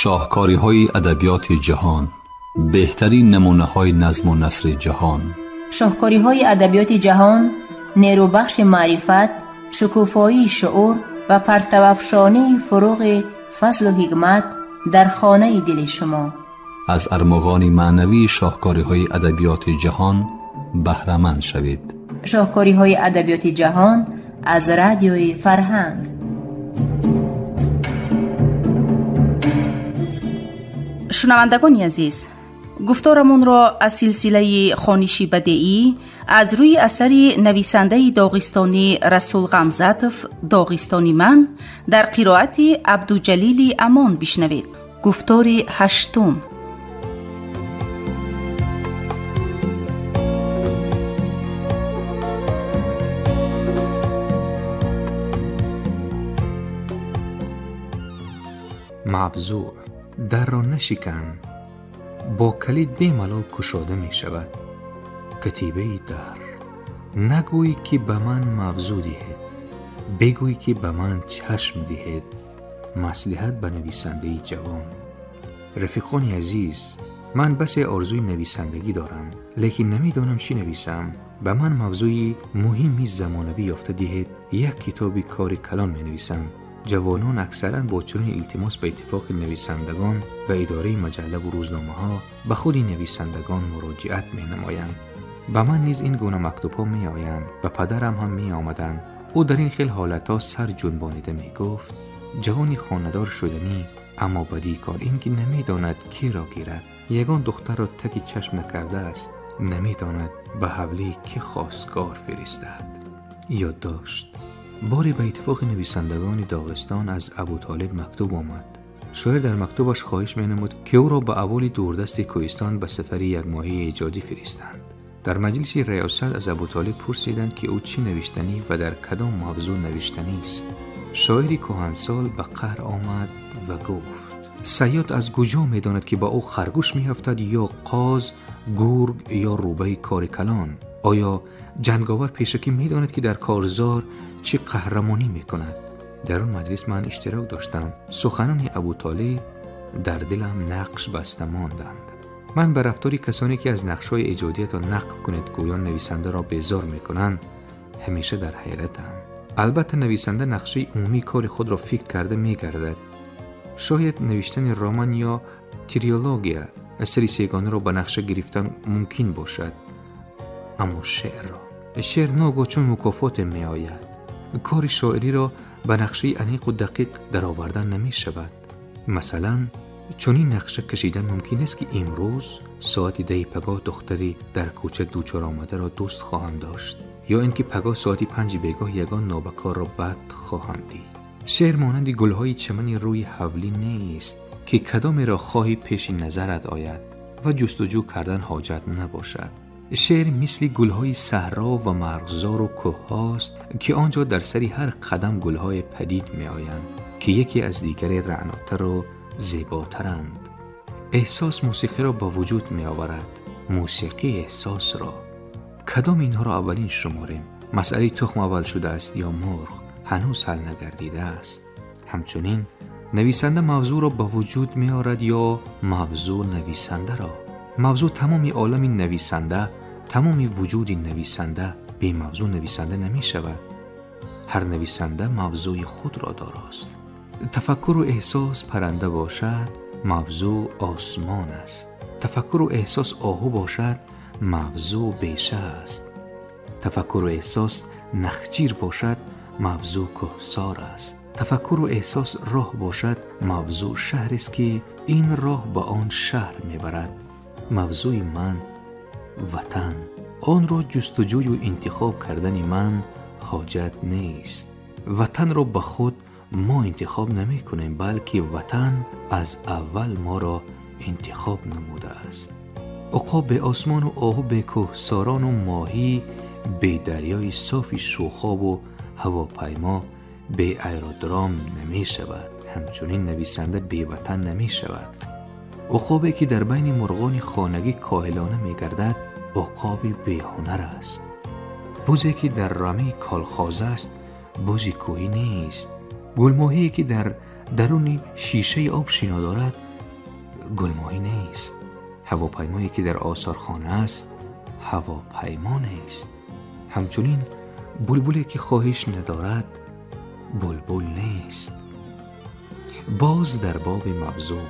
شاهکاری‌های ادبیات جهان، بهترین نمونه‌های نظم و نثر جهان. شاهکاری‌های ادبیات جهان، نیروبخش معرفت، شکوفایی شعور و پرتوافشانی فروغ فضل و حکمت در خانه دل شما. از ارمغان معنوی شاهکاری‌های ادبیات جهان بهره‌مند شوید. شاهکاری‌های ادبیات جهان از رادیوی فرهنگ. شنوندگان عزیز، گفتارمون را از سلسله خوانشی بدیعی از روی اثری نویسنده داغستانی رسول غمزاتف داغستانی من در قرائت عبدالجلیل امان بشنوید. گفتار 8. موضوع: در را نشکن، با کلید بی‌ملال گشاده می شود. کتیبه در: نگویی که به من موضوع دهید، بگویی که به من چشم دهید. مصلحت به نویسنده جوان. رفیقان عزیز، من بس آرزوی نویسندگی دارم، لیکن نمیدانم چی نویسم. به من موضوعی مهمی زمانوی یافته دهید. یک کتابی کار کلان می نویسم. جوانان اکثرا با چنین التماس به اتفاق نویسندگان و اداره مجله و روزنامه ها به خود نویسندگان مراجعت می نمایند. به من نیز این گونه مکتوب ها می آیند. به پدرم هم می آمدند. او در این خیل حالت ها سر جنبانیده می گفت: جوانی خاندار شدنی، اما بدی کار این که نمی داند کی را گیرد. یگان دختر را تکی چشم نکرده است، نمی داند به حوله کی خواستگار فرستد. یادداشت: باری به اتفاق نویسندگان داغستان از ابوطالب مکتوب آمد. شاعر در مکتوبش خواهش می نمود که او را به اهالی دوردست کوهستان به سفری یک ماهه ایجادی فرستند. در مجلس ریاست از ابوطالب پرسیدند که او چی نوشتنی و در کدام موضوع نوشتنی است. شاعری کهنسال به قهر آمد و گفت: صیاد از کجا می داند که با او خرگوش می افتد یا قاز، گرگ یا روبه کار کلان؟ آیا جنگاور پیشکی می داند که در کارزار چه قهرمانی می کند؟ در آن مجلس من اشتراک داشتم. سخنان ابوطالب در دلم نقش بسته ماندند. من به رفتاری کسانی که از نقش‌های ایجادیت نقل کنید گویان نویسنده را بیزار می کنند همیشه در حیرتم. البته نویسنده نقشه عمومی کار خود را فکر کرده می گردد. شاید نوشتن رمان یا تریولوگیا اثری سیگانه را به نقشه گرفتن ممکن باشد، اما شعر ناگاه چون مکافات می آید. کار شاعری را به نقشه انیق و دقیق در آوردن نمی شود. مثلا چنین نقشه کشیدن ممکن است که امروز ساعت 10 پگاه دختری در کوچه دوچار آمده را دوست خواهند داشت، یا اینکه پگاه ساعت 5 بیگاه یگان نابکار را بد خواهند دید. شعر مانند گلهای چمن روی حولی نیست که کدام را خواهی پیش نظرت آید و جستجو کردن حاجت نباشد. شعر مثل گلهای صحرا و مرغزار و کوه هاست که آنجا در سری هر قدم گلهای پدید می آیند که یکی از دیگری رعناتر و زیباترند. احساس موسیقی را به وجود می آورد. موسیقی احساس را. کدام اینها را اولین شماریم؟ مسئله تخم اول شده است یا مرغ هنوز حل نگردیده است. همچنین نویسنده موضوع را به وجود می آورد یا موضوع نویسنده را. موضوع تمامی عالم نویسنده، تمامی وجود نویسنده. بی موضوع نویسنده نمی شود. هر نویسنده موضوع خود را داراست. تفکر و احساس پرنده باشد، موضوع آسمان است. تفکر و احساس آهو باشد، موضوع بیشه است. تفکر و احساس نخجیر باشد، موضوع کوهسار است. تفکر و احساس راه باشد، موضوع شهر است که این راه به آن شهر میبرد. موضوع من وطن، آن را جستجوی و انتخاب کردن من حاجت نیست. وطن را به خود ما انتخاب نمی کنیم، بلکه وطن از اول ما را انتخاب نموده است. عقاب به آسمان و آهو به کوهساران و ماهی به دریای صاف شوخاب و هواپیما به ایرودرام نمی شود. همچنین نویسنده بی وطن نمی شود. عقابی که در بین مرغان خانگی کاهلانه می گردد عقابی بی هنر است. بوزی که در رمه کالخاز است بوزی کوهی نیست. گلماهی که در درون شیشه آب شنا دارد گلماهی نیست. هواپیمایی که در آثارخانه است هواپیما نیست. همچنین بلبلی که خواهش ندارد بلبل نیست. باز در باب موضوع،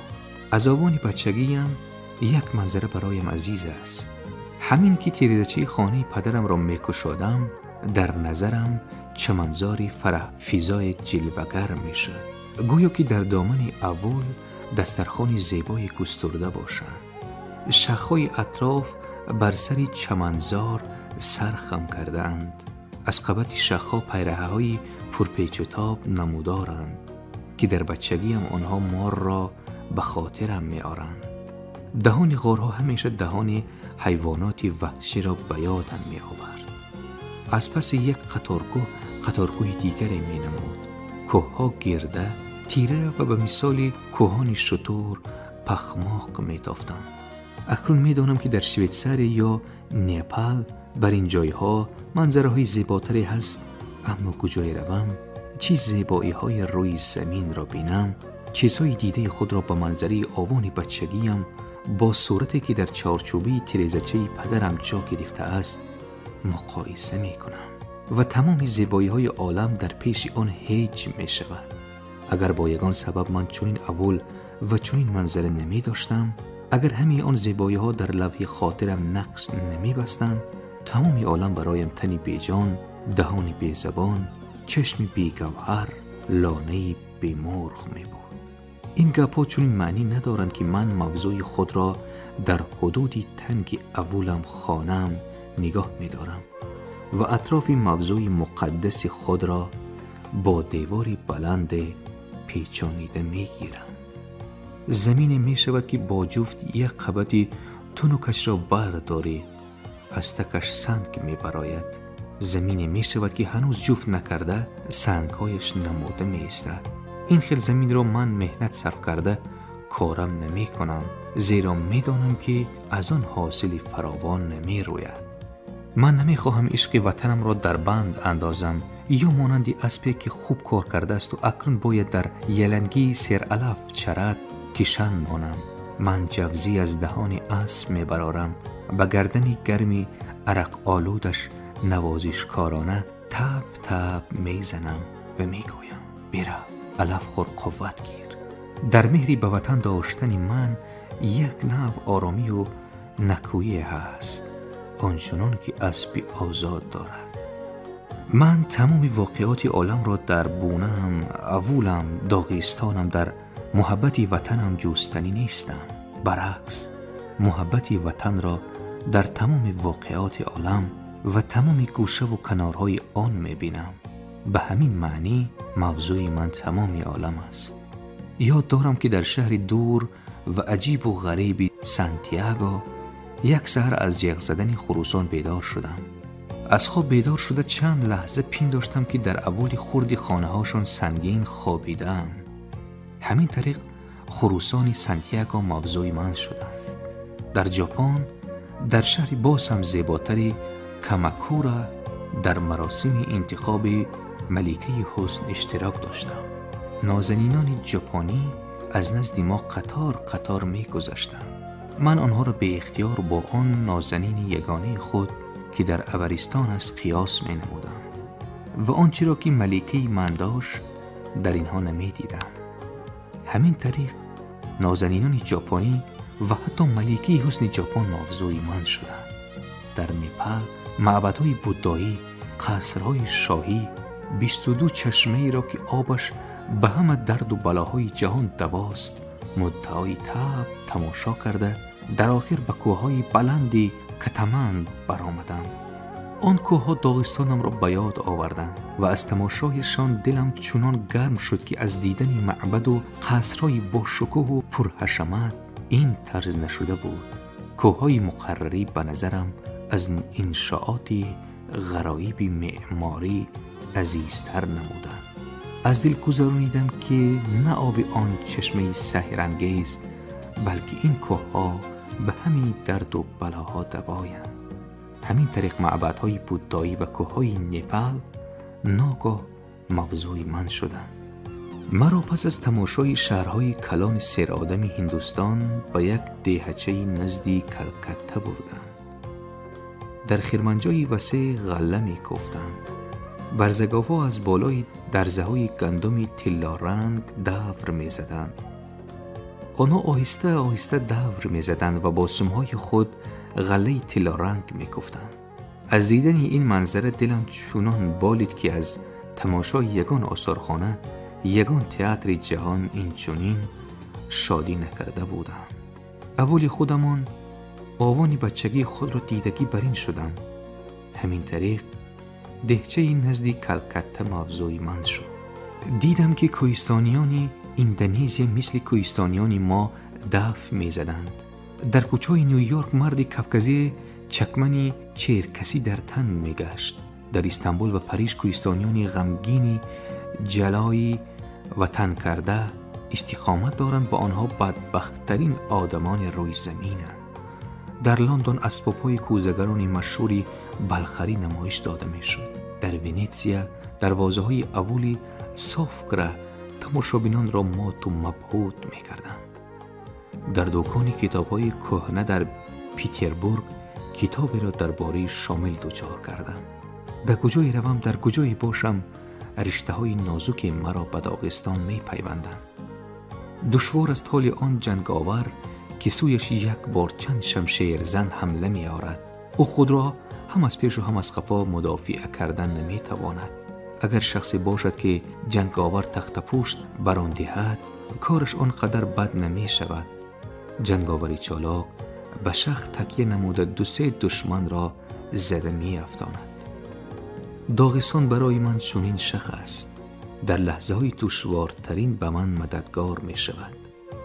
از آوان بچگیم یک منظره برایم عزیز است. همین که تیریزچه خانه پدرم را می‌گشادم، در نظرم چمنزاری فرح فضای جلوگر میشد، گویا که در دامن اول دسترخوان زیبای گسترده باشند. شاخه‌های اطراف بر سر چمنزار سرخم کرده‌اند. از قبط شاخه‌ها پیرهه‌های پرپیچ و تاب نمودارند که در بچگیم آنها مار را به خاطرم می‌آورند. دهان غارها همیشه دهان حیوانات وحشی را به یادم می‌آورد. از پس یک قطارگوی دیگری می‌نمود. کوه‌ها گرده تیره و به مثال کوهان شتر پخماق می‌تافتند. اکنون می‌دانم که در سوئیسری یا نپال بر این جایها منظره‌های زیباتری هست، اما کجای روم چه زیبایی‌های روی زمین را بینم، چیزهای دیده خود را با منظره آوان بچگیم با صورتی که در چارچوبی تیریزچه پدرم جا گرفته است مقایسه می‌کنم و تمام زیبایی‌های عالم در پیش آن هیچ می‌شود. اگر با یگان سبب من چنین اول و چنین منظره نمی داشتم، اگر همه آن زیبایی‌ها در لوح خاطرم نقش نمی بستند، تمام عالم برایم تنی بیجان، دهانی بی زبان، چشمی بی گوهر، لانه‌ای بی مرغ می بود. این گپ‌ها چنین معنی ندارند که من موضوع خود را در حدودی تنگ اولم خانم نگاه می دارم و اطراف موضوع مقدس خود را با دیواری بلند پیچانیده می گیرم. زمین می شود که با جفت یک قبطی تنکش را برداری، از تکش سنگ می براید. زمین می شود که هنوز جفت نکرده سنگهایش نموده می استد. این خیل زمین را من مهنت صرف کرده کارم نمی کنم، زیرا می دانم که از آن حاصل فراوان نمی روید. من نمی خواهم عشق وطنم را در بند اندازم یا مانند اسبی که خوب کار کرده است و اکنون باید در یلنگی سرعلف چرد کشان مانم. من جوزی از دهان اسب می برارم، به گردن گرمی عرق آلودش نوازشکارانه تب تب می زنم و می گویم بیره علف خور قوت گیر. در مهری به وطن داشتن من یک نوع آرامی و نکویی هست، آنچنان که اسبی آزاد دارد. من تمام واقعات عالم را در بونم، اولم، داغستانم در محبت وطنم جستنی نیستم. برعکس، محبت وطن را در تمام واقعات عالم و تمام گوشه و کنارهای آن میبینم. به همین معنی موضوع من تمام عالم است. یاد دارم که در شهر دور و عجیب و غریب سانتیاگو یک سحر از جیغ زدن خروسان بیدار شدم. از خواب بیدار شده چند لحظه پنداشتم که در اول خرد خانه هاشون سنگین خوابیدم. همین طریق خروسان سانتیاگو موضوع من شدند. در ژاپن در شهر باز هم زیباتری کاماکورا در مراسم انتخاب ملکه حسن اشتراک داشتم. نازنینان ژاپنی از نزد ما قطار قطار می گذشتند. من آنها را به اختیار با آن نازنین یگانه خود که در ابرستان است قیاس می نمودم و آنچه را که ملکه من داشت در اینها نمی دیدم. همین طریق نازنینان ژاپنی و حتی ملکه حسن ژاپن موضوع من شدند. در نپال معبدهای بودایی، قصرهای شاهی، 22 چشمه را که آبش به همه درد و بلاهای جهان دواست مدعای تب تماشا کرده در آخر به کوههای بلندی کتمند برآمدم. آن کوهها داغستانم را به یاد آوردند و از تماشایشان دلم چنان گرم شد که از دیدن معبد و قصرهای با شکوه و پرحشمت این طرز نشده بود. کوههای مقرری به نظرم از انشاءات غرایب معماری عزیزتر نمودند. از دل گذرانیدم که نه آب آن چشمه سحرانگیز بلکه این کوهها به همین درد و بلاها دوایند. همین طریق معبدهای بودایی و کوههای نپال ناگاه موضوع من شدند. مرا پس از تماشای شهرهای کلان سرآدم هندوستان به یک دهچه نزدی کلکته بردند. در خرمنجای وسیع غله می کوفتند. برزگاوا از بالای درزه های گندم طلا رنگ دور می زدند. آنها آهسته آهسته دور می زدند و با سمهای خود غله طلا رنگ می کوفتند. از دیدن این منظره دلم چنان بالید که از تماشای یگان آثارخانه، یگان تئاتر جهان اینچنین شادی نکرده بودم. اولی خودمان آوان بچگی خود را دیدگی برین شدم. همین طریق دهچه نزدیک کلکته موضوعی من شد. دیدم که کوهستانیان اندونزی مثل کوهستانیان ما دف می زدند. در کوچه‌های نیویورک مردی کفکزی چکمنی چرکسی در تن می گشت. در استانبول و پاریس کوهستانیان غمگینی جلایی وطن کرده استقامت دارند و آنها بدبخت‌ترین آدمان روی زمینند. در لندن اسباب‌های کوزه‌گران مشهوری بلخری نمایش داده می‌شد. در ونیزیا دروازه‌های اولی صافگره تماشابینان را مات و مبهوت می‌کردند. در دکان کتاب‌های کهنه در پیتربورگ کتابی را درباره شامل دچار کردم. به کجای روم در کجای باشم رشته‌های نازک مرا به داغستان می‌پیوندند. دشوار است حال آن جنگاور که سویش یک بار چند شمشیر زن حمله می آورد. او خود را هم از پیش و هم از خفا مدافع کردن نمی تواند. اگر شخصی باشد که جنگاور تخت پوشت بر آن دهد، کارش آنقدر بد نمی شود. جنگاوری چالاک به شخ تکیه نموده 2-3 دشمن را زده می افتاند. داغستان برای من چنین شخ است. در لحظه های دشوارترین به من مددگار می شود.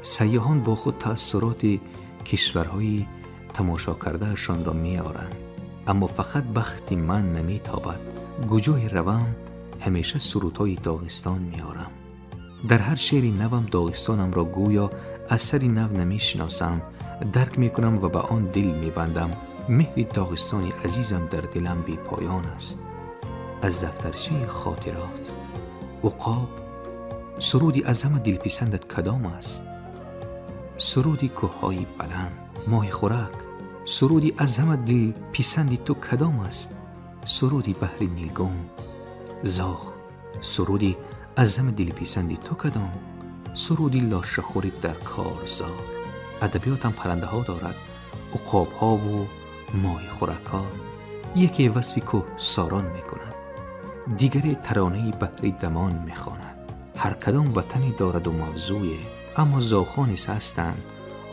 سیاحان با خود تأثیرات کشورهای تماشا کردهشان را می آورند، اما فقط بخت من نمی تابد. کجای روم همیشه سرودهای داغستان می آورم. در هر شعری نوم داغستانم را گویا اثری نو نمی شناسم، درک می کنم و به آن دل می بندم. مهر داغستانی عزیزم در دلم بی پایان است. از دفترچه خاطرات. عقاب، سرودی از همه دلپسندت کدام است؟ سرودی کوههای بلند. ماه خورک، سرودی از همه دلپسندی تو کدام است؟ سرودی بحر نیلگون. زاغ، سرودی از همه دلپسندی تو کدام؟ سرودی لاشخوری در کارزار. ادبیاتم پرنده ها دارد، عقاب ها و ماه خورک ها. یکی وصفی کوه ساران می کند، دیگری ترانه بحر دمان می خواند. هر کدام وطنی دارد و موضوعی، اما زاغ‌ها نیز هستند.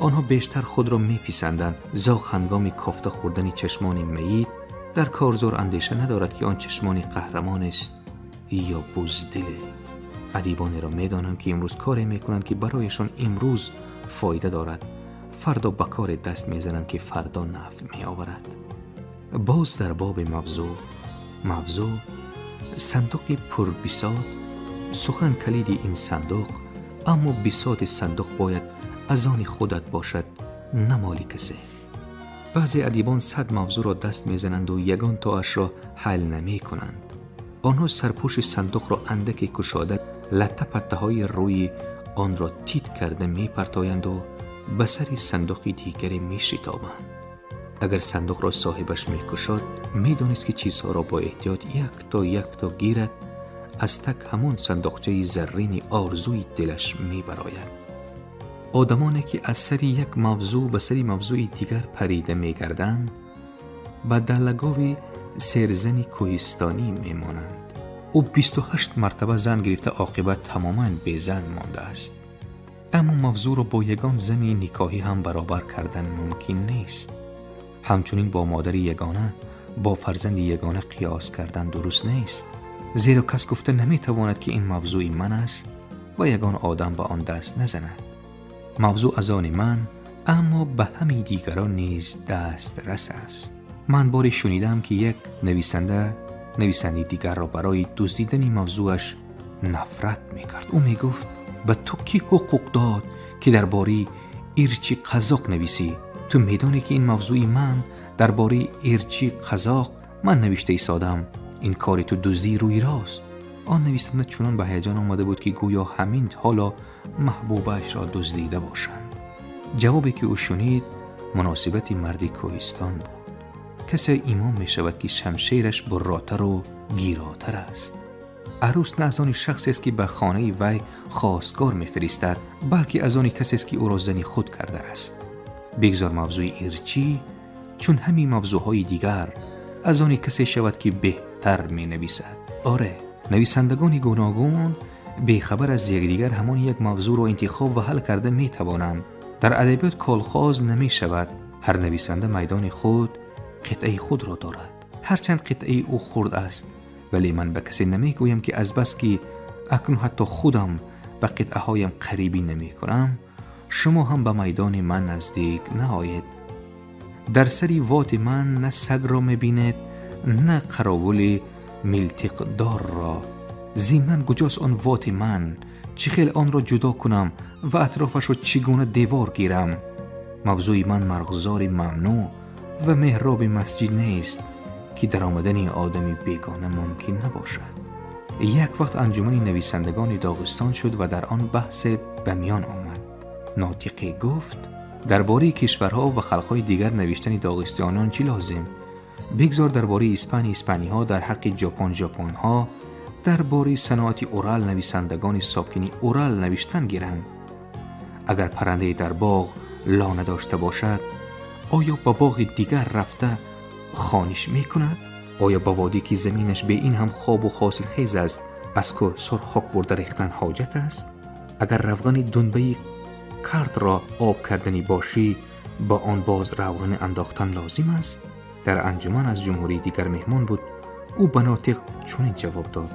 آنها بیشتر خود را می پسندند. زاغ هنگام کافته خوردن چشمان میت در کارزار اندیشه ندارد که آن چشمان قهرمان است یا بزدل. ادیبانی را می دانم که امروز کاری می کنند که برایشان امروز فایده دارد، فردا به کار دست می زنند که فردا نفع می آورد. باز در باب موضوع صندوق پر بساط. سخن کلید این صندوق، اما بساط صندوق باید از آن خودت باشد، نه مال کسی. بعضی ادیبان 100 موضوع را دست میزنند و یگان تاش را حل نمی کنند. آنها سرپوش صندوق را اندکی کشاده لطه پته های روی آن را تیت کرده می پرتایند و به سر صندوقی دیگری می شتابند. اگر صندوق را صاحبش می کشد، می دانست که چیزها را با احتیاط یک تا گیرد. از تک همون صندوقچه زرین آرزوی دلش می براید. آدمانی که از سر یک موضوع به سر موضوع دیگر پریده می گردند، به دلگاوی سرزنی کوهستانی می مانند. او 28 مرتبه زن گرفته، عاقبت تماما بی زن مانده است. اما موضوع را با یگان زنی نکاحی هم برابر کردن ممکن نیست. همچنین با مادر یگانه با فرزند یگانه قیاس کردن درست نیست، زیرا کس گفته نمی تواند که این موضوع من است و یگان آدم به آن دست نزند. موضوع از آن من، اما به همه دیگران نیز دست رس است. من باری شنیدم که یک نویسنده دیگر را برای دزدیدن موضوعش نفرت میکرد. او میگفت به تو کی حقوق داد که درباره ارچی قزاق نویسی؟ تو میدانی که این موضوع من درباره ارچی قزاق من نوشته ایستادم. این کاری تو دزدی روی راست. آن نویسنده چنان به هیجان آمده بود که گویا همین حالا محبوبش را دزدیده باشند. جوابی که او شنید مناسبت مردی کوهستان بود. کسی ایمان می شود که شمشیرش براتر و گیراتر است. عروس نه از آن شخصی است که به خانه وی خواستگار می فرستد، بلکه از آن کسی است که او را زنی خود کرده است. بگذار موضوع ایرچی چون همین موضوعهای دیگر از آن کسی شود که بهتر می نویسد. آره، نویسندگان گوناگون بیخبر از یکدیگر همان یک موضوع را انتخاب و حل کرده می توانند. در ادبیات کالخواز نمی شود. هر نویسنده میدان خود، قطعه خود را دارد. هرچند قطعه او خرد است، ولی من به کسی نمی گویم که از بس که اکنون حتی خودم به قطعه هایم قریبی نمی کنم، شما هم به میدان من نزدیک نهایید. در سری وات من نه سگ را می بینید نه قراول ملتقدار را. زیمن کجاست آن وات من؟ چه خیل آن را جدا کنم و اطرافش را چگونه دیوار گیرم؟ موضوع من مرغزار ممنوع و محراب مسجد نیست که در آمدن آدمی بیگانه ممکن نباشد. یک وقت انجمن نویسندگان داغستان شد و در آن بحث به میان آمد. ناطقی گفت درباره کشورها و خلقهای دیگر نوشتن داغستانیان چی لازم؟ بگذار درباره اسپانی ها، در حق ژاپن ها، درباره صنعت اورال نویسندگان ساکنی اورال نوشتن گیرند. اگر پرنده در باغ لانه داشته باشد، آیا با باغ دیگر رفته خانش می کند؟ آیا با وادی که زمینش به این هم خواب و حاصل خیز است، از که سر خاک برده ریختن حاجت است؟ اگر روغن دنبه کرد را آب کردنی باشی، با آن باز روغن انداختن لازم است؟ در انجمن از جمهوری دیگر مهمان بود. او به ناطق چنین جواب داد: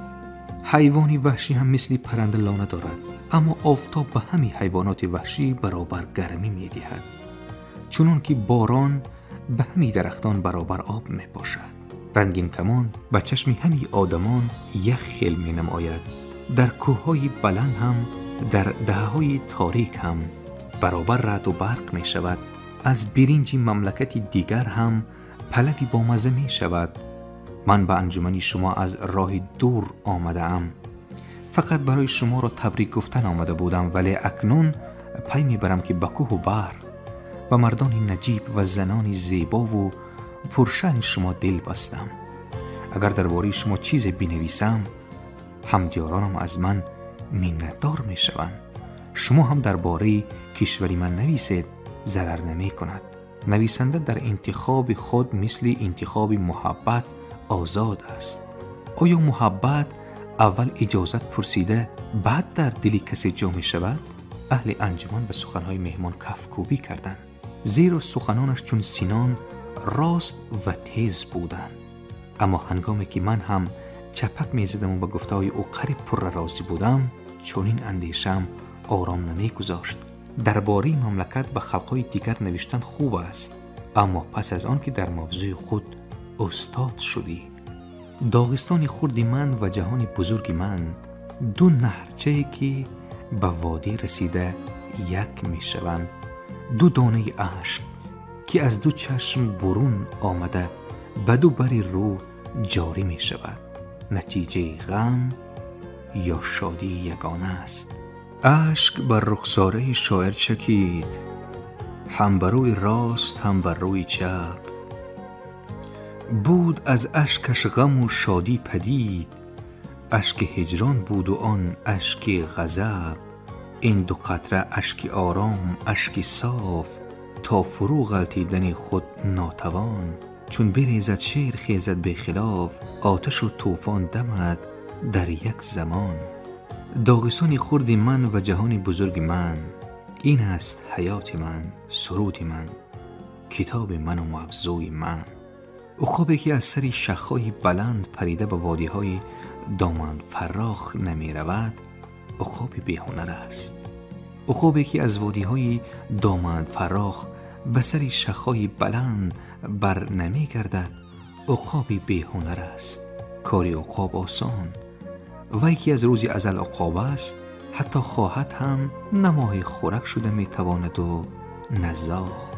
حیوانی وحشی هم مثل پرنده لانه دارد، اما آفتاب به همین حیوانات وحشی برابر گرمی می دهد، چنان که باران به همین درختان برابر آب می باشد. رنگین کمان به چشم همین آدمان یک خیل می نماید. در کوههای بلند هم، در دههای تاریک هم برابر رعد و برق می شود. از برنج مملکت دیگر هم پلوی با مزه می شود. من به انجمن شما از راه دور آمده ام. فقط برای شما را تبریک گفتن آمده بودم، ولی اکنون پی می برم که به کوه و بحر، به مردان نجیب و زنان زیبا و پرشان شما دل بستم. اگر درباره شما چیز بنویسم، همدیارانم از من منتدار می شوند. شما هم درباره کشوری من نویسید، ضرر نمی کند. نویسنده در انتخاب خود مثل انتخاب محبت آزاد است. آیا محبت اول اجازت پرسیده بعد در دل کسی جا می شود؟ اهل انجمن به سخنهای مهمان کفکوبی کردند، زیرا سخنانش چون سینان راست و تیز بودند. اما هنگامی که من هم چپک می زدم و به گفته‌های او قریب پر راضی بودم، چنین اندیشم آرام نمی گذاشت. درباره مملکت به خلقهای دیگر نوشتن خوب است، اما پس از آن که در موضوع خود استاد شدی. داغستان خرد من و جهان بزرگ من، دو نهرچه‌ای که به وادی رسیده یک می شوند. دو دانه اشک که از دو چشم برون آمده به دو بری رو جاری می شود. نتیجه غم یا شادی یگانه است. اشک بر رخساره شاعر چکید، هم بر روی راست هم بر روی چپ. بود از اشکش غم و شادی پدید، اشک هجران بود و آن اشک غضب. این دو قطره اشک آرام اشک صاف، تا فرو غلطیدن خود ناتوان. چون بریزد شیر خیزد به خلاف، آتش و طوفان دمد در یک زمان. داغستان خرد من و جهان بزرگ من، این است حیات من، سرود من، کتاب من و موضوع من. عقابی که از سری شاخه‌های بلند پریده به وادی‌های دامن فراخ نمی رود، عقابی بی‌هنر است. عقابی که از وادی‌های دامن فراخ به سری شاخه‌های بلند بر نمی گردد، عقابی بی‌هنر است. کاری عقاب آسان، وی که از روزی ازل عقاب است، حتی خواهد هم نمای خورک شده می تواند و نزاخ.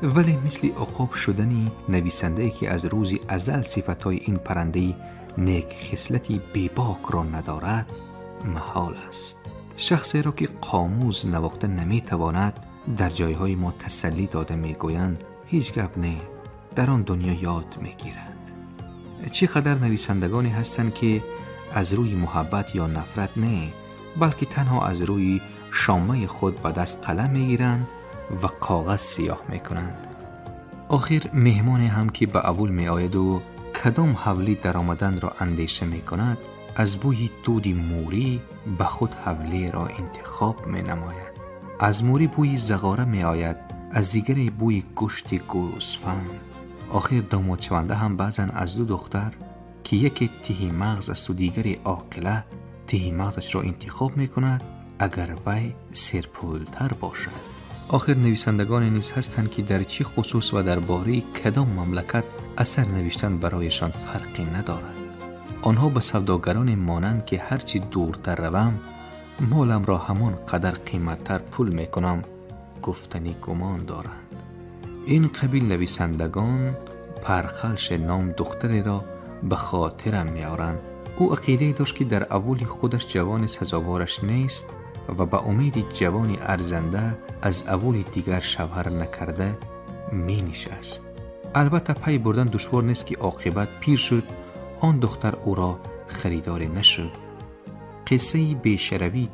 ولی مثل عقاب شدنی نویسنده که از روزی ازل صفتهای این پرنده نیک خصلتی بیباک را ندارد محال است. شخصی را که قاموس نواخته نمیتواند در جایهای ما تسلی داده میگویند هیچ گپ نه، در آن دنیا یاد میگیرد. چقدر نویسندگانی هستند که از روی محبت یا نفرت نه، بلکه تنها از روی شامه خود به دست قلم میگیرند و کاغذ سیاه میکنند. آخر مهمان هم که به اول می آید و کدام حولی در آمدن را اندیشه می کند، از بوی دود موری به خود حوله را انتخاب می نماید. از موری بوی زغاره می آید، از دیگری بوی گوشت گوسفند. آخر داماد شونده هم بعضا از دو دختر که یکی تهی مغز است و دیگری عاقله تهی مغزش را انتخاب می کند اگر وی سرپولتر باشد. آخر نویسندگان نیز هستند که در چه خصوص و درباره کدام مملکت اثر نوشتن برایشان فرقی ندارد. آنها به سوداگران مانند که هرچی دورتر روم مالم را همان قدر قیمتتر پول میکنم گفتنی گمان دارند. این قبیل نویسندگان پرخلش نام دختری را به خاطرم میارند. او عقیده داشت که در اول خودش جوان سزاوارش نیست و به امید جوانی ارزنده از اول دیگر شوهر نکرده می نشست. البته پی بردن دشوار نیست که عاقبت پیر شد آن دختر او را خریدار نشد. قصه بیشروی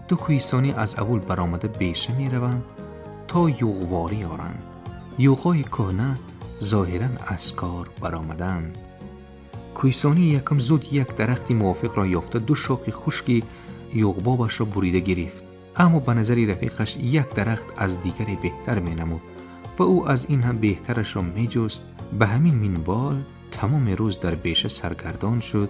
دو کوهستانی از اول برآمده بیشه می روند تا یوغواری آرند. یوغای کهنه ظاهرا از کار برآمدند. کوهستانی یکم زود یک درختی موافق را یافته دو شاخ خشکی یوغبابش را بریده گرفت، اما به نظر رفیقش یک درخت از دیگری بهتر می نمود و او از این هم بهترش را می جست. به همین منوال تمام روز در بیشه سرگردان شد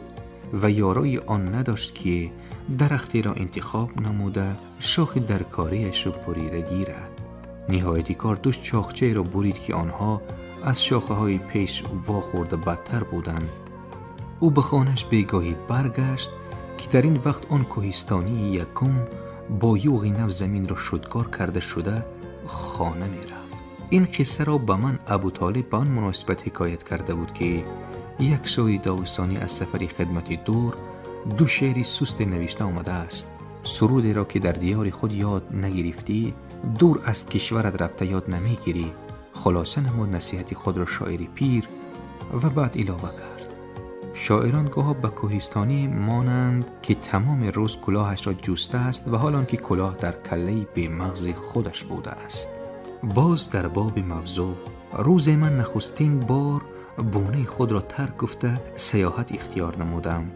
و یارای آن نداشت که درختی را انتخاب نموده شاخ درکاریش را بریده گیرد. نهایتی کار دو چاخچه را برید که آنها از شاخه های پیش واخورده بدتر بودند. او به خانه‌اش بیگاهی برگشت که در این وقت آن کوهستانی یکم با یوغی نو زمین را شدگار کرده شده خانه می رفت. این قصه را به من ابوطالب به آن مناسبت حکایت کرده بود که یک شاعر داستانی از سفری خدمت دور دو شعری سست نوشته آمده است. سرودی را که در دیار خود یاد نگرفتی دور از کشورت رفته یاد نمیگیری. خلاصه نمود نصیحت خود را شاعری پیر و بعد علاوه کرد: شاعران گاه به کوهستانی مانند که تمام روز کلاهش را جسته است و حالان که کلاه در کله بی مغز خودش بوده است. باز در باب موضوع روز من نخستین بار بونه خود را ترک گفته سیاحت اختیار نمودم.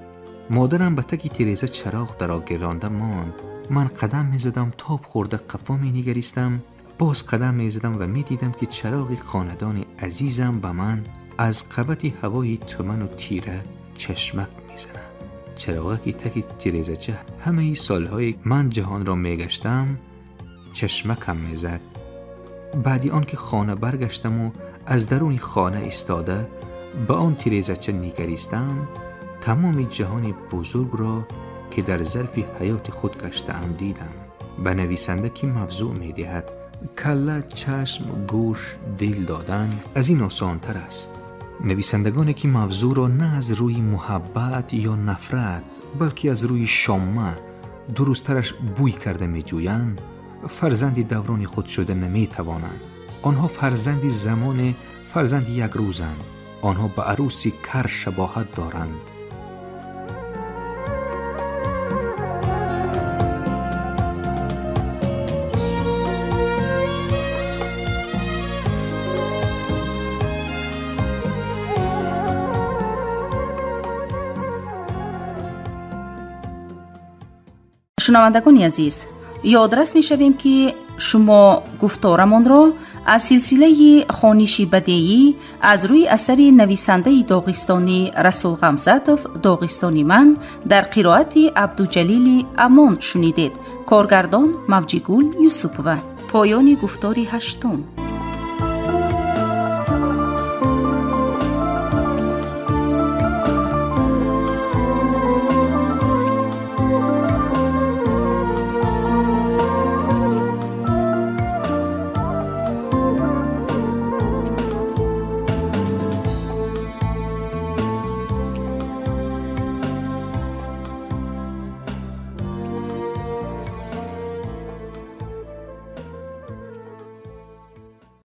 مادرم به تکی تیریزه چراغ در آگرانده ماند. من قدم می زدم، تاب خورده قفا می نگریستم، باز قدم می زدم و می دیدم که چراغ خاندان عزیزم به من از قبط هوای تومن و تیره چشمک می زند. چراغی تکی تیریزه چه همه سالهای من جهان را می گشتم چشمکم می زد. بعدی آن که خانه برگشتم و از درون خانه ایستاده به آن تیریزچه نگریستم تمام جهان بزرگ را که در ظرف حیات خود گشته‌ام دیدم. به نویسنده که موضوع می دهد کله، چشم، گوش، دل دادن از این آسان‌تر است. نویسندگانی که موضوع را نه از روی محبت یا نفرت بلکه از روی شامه درسترش بوی کرده می جویند فرزندی دوران خود شده نمی توانند. آنها فرزندی زمان، فرزندی یک روزند. آنها به عروسی کر شباهت دارند. شنوندگان عزیز، یادرس می شویم که شما گفتارمان را از سلسله خوانشی بدیعی از روی اثر نویسنده داغستانی رسول غمزاتوف داغستانی من در قرائت عبدالجلیل امان شنیدید. کارگردان موجیگول یوسفوه. پایان گفتار 8.